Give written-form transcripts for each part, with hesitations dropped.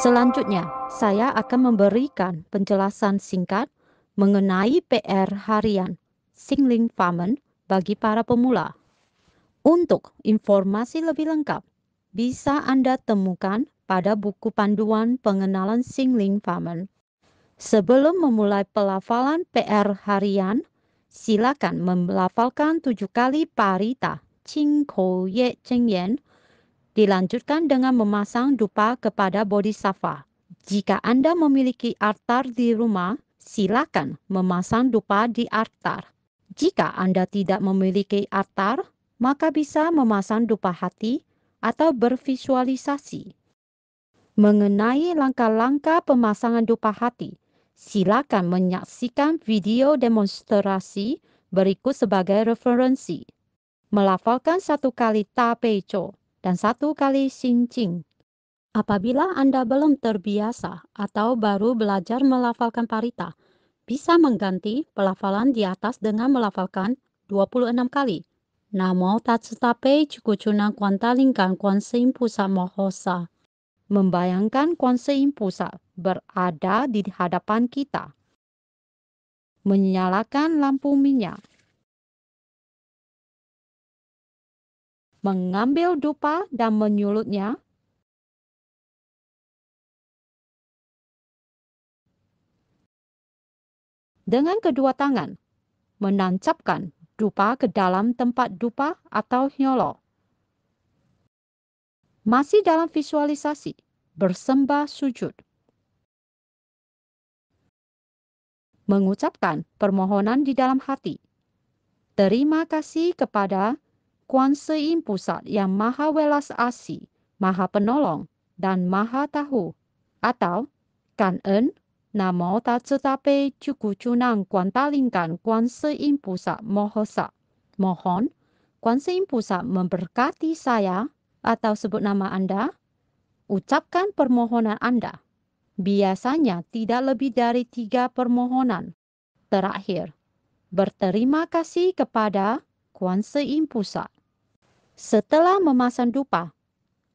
Selanjutnya, saya akan memberikan penjelasan singkat mengenai PR harian Singling Famen bagi para pemula. Untuk informasi lebih lengkap, bisa Anda temukan pada buku panduan pengenalan Singling Famen. Sebelum memulai pelafalan PR harian, silakan melafalkan 7 kali parita Qing Kou Ye Zheng Yan. Dilanjutkan dengan memasang dupa kepada bodhisattva. Jika Anda memiliki altar di rumah, silakan memasang dupa di altar. Jika Anda tidak memiliki altar, maka bisa memasang dupa hati atau bervisualisasi. Mengenai langkah-langkah pemasangan dupa hati, silakan menyaksikan video demonstrasi berikut sebagai referensi. Melafalkan 1 kali Ta Pei Cho dan 1 kali Xin Jing. Apabila Anda belum terbiasa atau baru belajar melafalkan parita, bisa mengganti pelafalan di atas dengan melafalkan 26 kali. Namo Tatsu Tape Cukucunang Kuantalingkan Kuanseim Pusat Mohosa. Membayangkan Kuanseim Pusat berada di hadapan kita. Menyalakan lampu minyak. Mengambil dupa dan menyulutnya. Dengan kedua tangan, menancapkan dupa ke dalam tempat dupa atau nyolo. Masih dalam visualisasi, bersembah sujud. Mengucapkan permohonan di dalam hati. Terima kasih kepada Kuanseim Pusat yang Maha Welas Asih, Maha Penolong, dan Maha Tahu. Atau Kan'en Namo Tatsu Tape Cukucunang Kuantalingkan Kuanseim Pusat Mohosa. Mohon Kuanseim Pusat memberkati saya atau sebut nama Anda. Ucapkan permohonan Anda. Biasanya tidak lebih dari 3 permohonan. Terakhir, berterima kasih kepada Kuanseim Pusat. Setelah memasang dupa,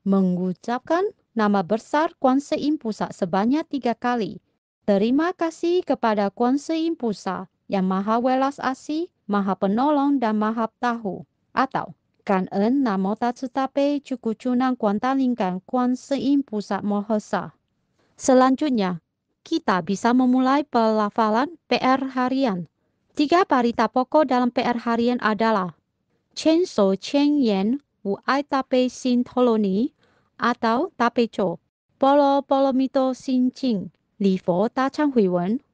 mengucapkan nama besar Kuanseim Pusat sebanyak 3 kali. Terima kasih kepada Kuanseim Pusat yang Maha Welas Asih, Maha Penolong, dan Maha Tahu. Atau Kan'en Namo Tatsu Tape Cukucunang Kuantalingkan Kuanseim Pusat Mohosa. Selanjutnya, kita bisa memulai pelafalan PR harian. 3 parita pokok dalam PR harian adalah Chen So Chen Yen Wu Ai Tape Sin Toloni atau Tape Cho, Polo Polomito Sin Ching, Li Fo Ta Chang Hui Wen.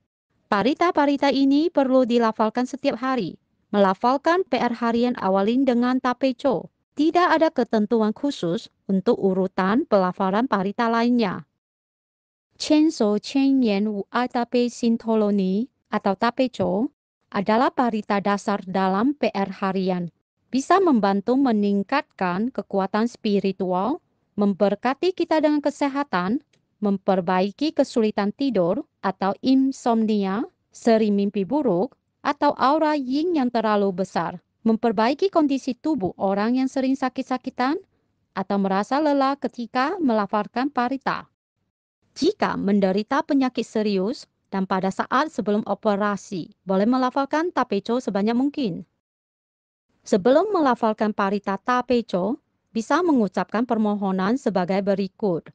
Parita-parita ini perlu dilafalkan setiap hari. Melafalkan PR harian awalin dengan Tape Cho. Tidak ada ketentuan khusus untuk urutan pelafalan parita lainnya. Chen So Chen Yen Wu Ai Tape Sin Toloni atau Tape Cho adalah parita dasar dalam PR harian. Bisa membantu meningkatkan kekuatan spiritual, memberkati kita dengan kesehatan, memperbaiki kesulitan tidur atau insomnia, sering mimpi buruk, atau aura yin yang terlalu besar, memperbaiki kondisi tubuh orang yang sering sakit-sakitan, atau merasa lelah ketika melafalkan parita. Jika menderita penyakit serius dan pada saat sebelum operasi, boleh melafalkan Tape Cho sebanyak mungkin. Sebelum melafalkan parita Tape Cho, bisa mengucapkan permohonan sebagai berikut.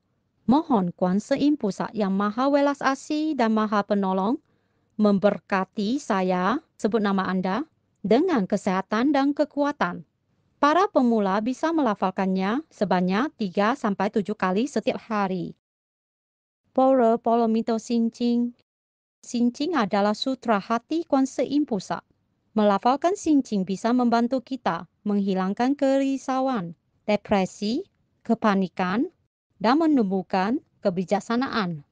Mohon Kuanseim Pusat yang Maha Welas Asih dan Maha Penolong memberkati saya, sebut nama Anda, dengan kesehatan dan kekuatan. Para pemula bisa melafalkannya sebanyak 3-7 kali setiap hari. Poro Polomito Sin Jing. Sin Jing adalah sutra hati Kuanseim Pusat. Melafalkan Sin Jing bisa membantu kita menghilangkan kerisauan, depresi, kepanikan, dan menumbuhkan kebijaksanaan.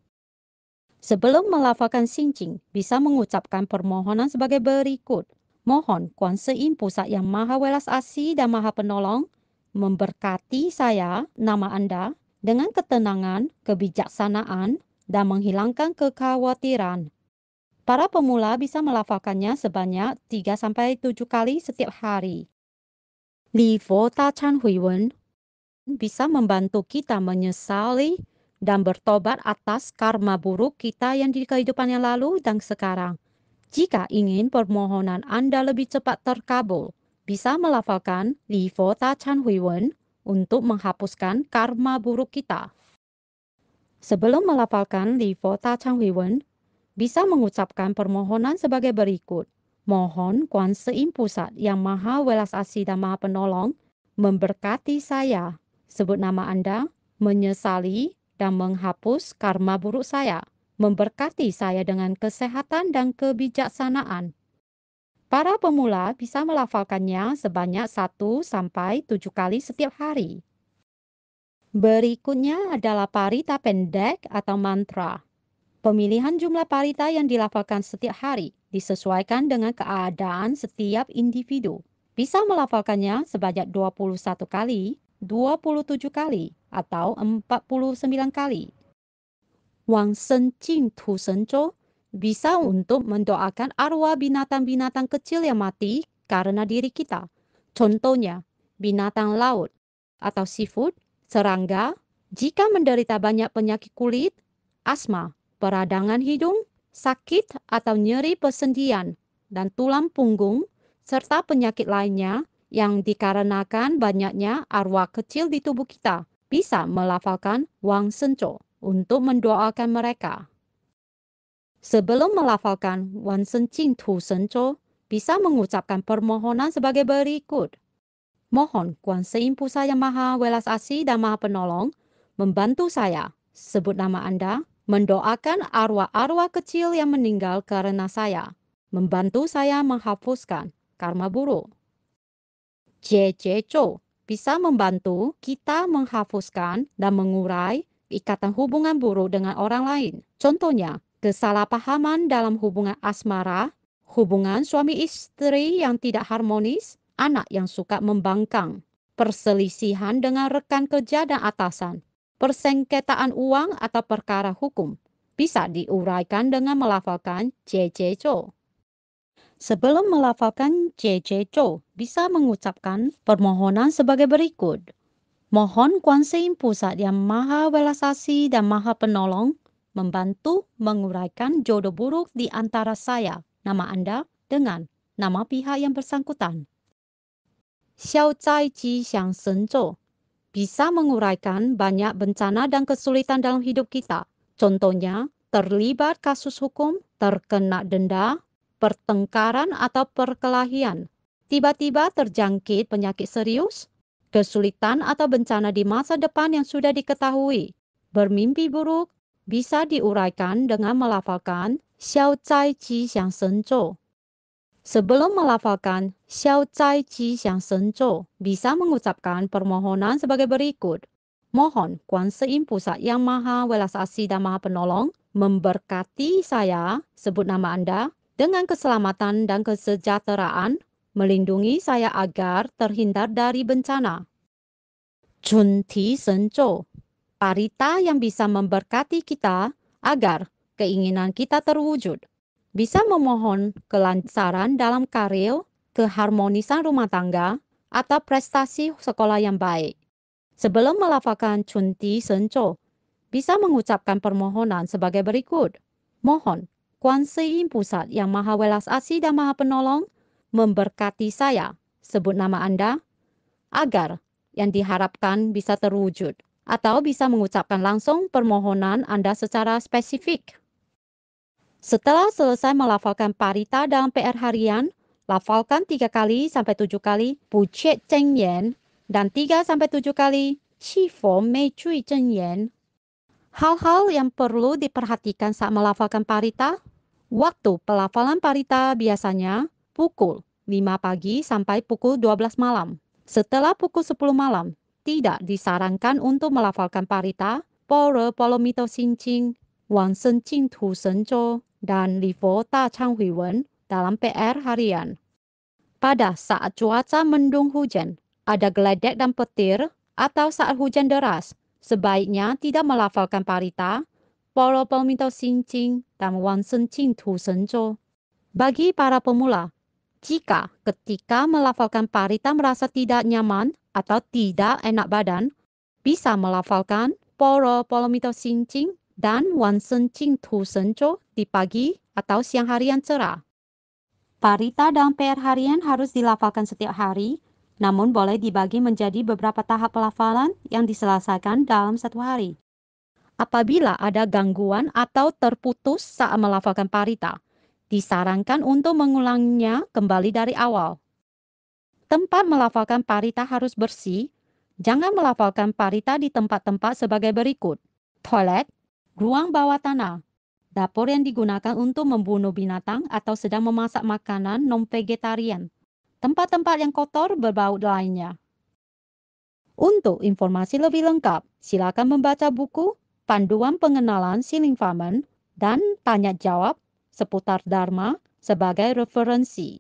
Sebelum melafalkan Sin Jing, bisa mengucapkan permohonan sebagai berikut. Mohon Kuanseim Pusat yang Maha Welas Asih dan Maha Penolong memberkati saya, nama Anda, dengan ketenangan, kebijaksanaan, dan menghilangkan kekhawatiran. Para pemula bisa melafalkannya sebanyak 3-7 kali setiap hari. Li Fo Ta Chan Hui Wen bisa membantu kita menyesali dan bertobat atas karma buruk kita yang di kehidupan yang lalu dan sekarang. Jika ingin permohonan Anda lebih cepat terkabul, bisa melafalkan Li Fo Ta Chan Hui Wen untuk menghapuskan karma buruk kita. Sebelum melafalkan Li Fo Ta Chan Hui Wen, bisa mengucapkan permohonan sebagai berikut. Mohon Kuan Sein Pusat yang Maha Welas Asih dan Maha Penolong memberkati saya. Sebut nama Anda, menyesali dan menghapus karma buruk saya. Memberkati saya dengan kesehatan dan kebijaksanaan. Para pemula bisa melafalkannya sebanyak 1 sampai 7 kali setiap hari. Berikutnya adalah parita pendek atau mantra. Pemilihan jumlah parita yang dilafalkan setiap hari disesuaikan dengan keadaan setiap individu. Bisa melafalkannya sebanyak 21 kali, 27 kali, atau 49 kali. Wang Shen Jing Tu Shen Zhou bisa untuk mendoakan arwah binatang-binatang kecil yang mati karena diri kita. Contohnya, binatang laut atau seafood, serangga, jika menderita banyak penyakit kulit, asma, peradangan hidung, sakit atau nyeri persendian, dan tulang punggung, serta penyakit lainnya yang dikarenakan banyaknya arwah kecil di tubuh kita, bisa melafalkan Wang Shen Zhou untuk mendoakan mereka. Sebelum melafalkan Wan Shen Jing Tu Shen Zhou, bisa mengucapkan permohonan sebagai berikut. Mohon Kuan Sein Pusat yang Maha Welas Asih dan Maha Penolong membantu saya, sebut nama Anda, mendoakan arwah-arwah kecil yang meninggal karena saya, membantu saya menghapuskan karma buruk. Jie Jie Zhou bisa membantu kita menghapuskan dan mengurai ikatan hubungan buruk dengan orang lain. Contohnya, kesalahpahaman dalam hubungan asmara, hubungan suami istri yang tidak harmonis, anak yang suka membangkang, perselisihan dengan rekan kerja dan atasan, persengketaan uang atau perkara hukum, bisa diuraikan dengan melafalkan Jie Jie Zhou. Sebelum melafalkan Jie Jie Zhou, bisa mengucapkan permohonan sebagai berikut. Mohon Kuan Sein Pusat yang Maha Welas Asih dan Maha Penolong membantu menguraikan jodoh buruk di antara saya, nama Anda, dengan nama pihak yang bersangkutan. Xiao Zai Ji Xiang Shen Zhou bisa menguraikan banyak bencana dan kesulitan dalam hidup kita. Contohnya, terlibat kasus hukum, terkena denda, pertengkaran atau perkelahian, tiba-tiba terjangkit penyakit serius, kesulitan atau bencana di masa depan yang sudah diketahui, bermimpi buruk, bisa diuraikan dengan melafalkan Xiao Zai Ji Xiang Shen Zhou. Sebelum melafalkan Xiao Zai Ji Xiang Shen Zhou, bisa mengucapkan permohonan sebagai berikut. Mohon Kuan Sein Pusat yang Maha Welas Asih dan Maha Penolong memberkati saya, sebut nama Anda, dengan keselamatan dan kesejahteraan, melindungi saya agar terhindar dari bencana. Chun Ti Shen Zhou, parita yang bisa memberkati kita agar keinginan kita terwujud. Bisa memohon kelancaran dalam karir, keharmonisan rumah tangga, atau prestasi sekolah yang baik. Sebelum melafalkan Chun Ti Shen Zhou, bisa mengucapkan permohonan sebagai berikut. Mohon Kuan Sein Pusat yang Maha Welas Asih dan Maha Penolong memberkati saya, sebut nama Anda, agar yang diharapkan bisa terwujud. Atau bisa mengucapkan langsung permohonan Anda secara spesifik. Setelah selesai melafalkan parita dalam PR harian, lafalkan 3 kali sampai 7 kali Bu Qie Zhen Yan dan 3 sampai 7 kali Qi Fo Mei Cui Zhen Yan. Hal-hal yang perlu diperhatikan saat melafalkan parita. Waktu pelafalan parita biasanya pukul 5 pagi sampai pukul 12 malam. Setelah pukul 10 malam, tidak disarankan untuk melafalkan parita, Poro Polomito Xin Jing, Wang Shen Jing Tu Shen Zhou, dan Li Fo Ta Chan Hui Wen dalam PR harian. Pada saat cuaca mendung hujan, ada geledek dan petir, atau saat hujan deras, sebaiknya tidak melafalkan parita, Poro Polomito Xin Jing, dan Wang Shen Jing Tu Shen Zhou. Bagi para pemula, jika ketika melafalkan parita merasa tidak nyaman atau tidak enak badan, bisa melafalkan Poro Polomito Sincing dan Wan Sencing Tu Senco di pagi atau siang hari yang cerah. Parita dan PR harian harus dilafalkan setiap hari, namun boleh dibagi menjadi beberapa tahap pelafalan yang diselesaikan dalam satu hari. Apabila ada gangguan atau terputus saat melafalkan parita, disarankan untuk mengulanginya kembali dari awal. Tempat melafalkan parita harus bersih. Jangan melafalkan parita di tempat-tempat sebagai berikut: toilet, ruang bawah tanah, dapur yang digunakan untuk membunuh binatang atau sedang memasak makanan non-vegetarian, tempat-tempat yang kotor berbau lainnya. Untuk informasi lebih lengkap, silakan membaca buku Panduan Pengenalan Siling Famen dan Tanya Jawab seputar Dharma sebagai referensi.